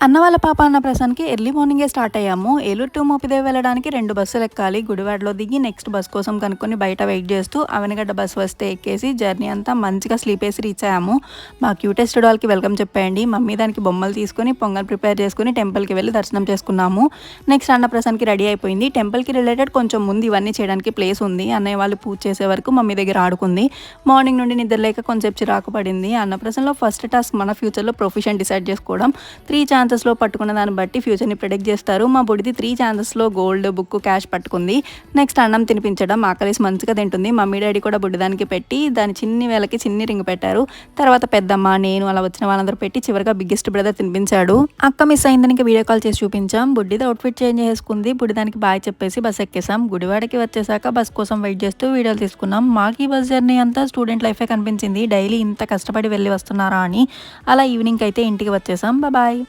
అన్న వాళ్ళ పాప అన్నప్రసాద్‌కి ఎర్లీ మార్నింగే స్టార్ట్ అయ్యాము. ఏలూరు టు మోపిదేవి వెళ్ళడానికి 2 బస్సులు ఎక్కాలి. గుడివాడలో దిగి నెక్స్ట్ బస్ కోసం కనుక్కొని బయట వెయిట్ చేస్తూ అవనిగడ్డ బస్ వస్తే ఎక్కేసి జర్నీ అంతా మంచిగా స్లీపేసి రీచ్ అయ్యాము. మా క్యూటెస్ట్ డాల్‌కి వెల్కమ్ చెప్పేయండి. మమ్మీ దానికి బొమ్మలు తీసుకొని పొంగల్ ప్రిపేర్ చేసుకొని టెంపుల్‌కి వెళ్ళి దర్శనం చేసుకున్నాము. నెక్స్ట్ అన్నప్రసాద్‌కి రెడీ అయిపోయింది. టెంపుల్‌కి రిలేటెడ్ కొంచెం ముందు ఇవన్నీ చేయడానికి ప్లేస్ ఉంది. అన్నయ్య వాళ్ళు పూజ చేసే వరకు మమ్మీ దగ్గర ఆడుకుంది. మార్నింగ్ నుండి నిద్ర లేక కొంచెంసేపు చిరాకు పడింది. అన్నప్రసాద్‌లో ఫస్ట్ టాస్క్ మన ఫ్యూచర్‌లో ప్రొఫెషన్ డిసైడ్ చేసుకోవడం. 3 ఛాన్సెస్‌లో పట్టుకున్న దాన్ని బట్టి ఫ్యూచర్‌ని ప్రెడిక్ట్ చేస్తారు. మా బుడిది 3 ఛాన్సెస్‌లో గోల్డ్, బుక్, క్యాష్ పట్టుకుంది. నెక్స్ట్ అన్నం తినిపించడం. ఆకలేసి మంచిగా తింటుంది. మమ్మీ డాడీ కూడా బుడ్డిదానికి పెట్టి దాని చిన్ని వేలకి చిన్ని రింగ్ పెట్టారు. తర్వాత పెద్దమ్మ, నేను అలా వచ్చిన వాళ్ళందరూ పెట్టి చివరిగా బిగ్గెస్ట్ బ్రదర్ తినిపించాడు. అక్క మిస్ అయిందని ఇంకా వీడియో కాల్ చేసి చూపించాం. బుడ్డిది అవుట్ఫిట్ చేంజ్ చేసుకుంది. బుడ్డిదానికి బాయ్ చెప్పేసి బస్ ఎక్కేసాం. గుడివాడకి వచ్చేసాక బస్ కోసం వెయిట్ చేస్తూ వీడియోలు తీసుకున్నాం. మాకు ఈ బస్ జర్నీ అంతా స్టూడెంట్ లైఫే కనిపించింది. డైలీ ఇంత కష్టపడి వెళ్ళి వస్తున్నారా అని. అలా ఈవినింగ్ అయితే ఇంటికి వచ్చేసాం. బాయ్.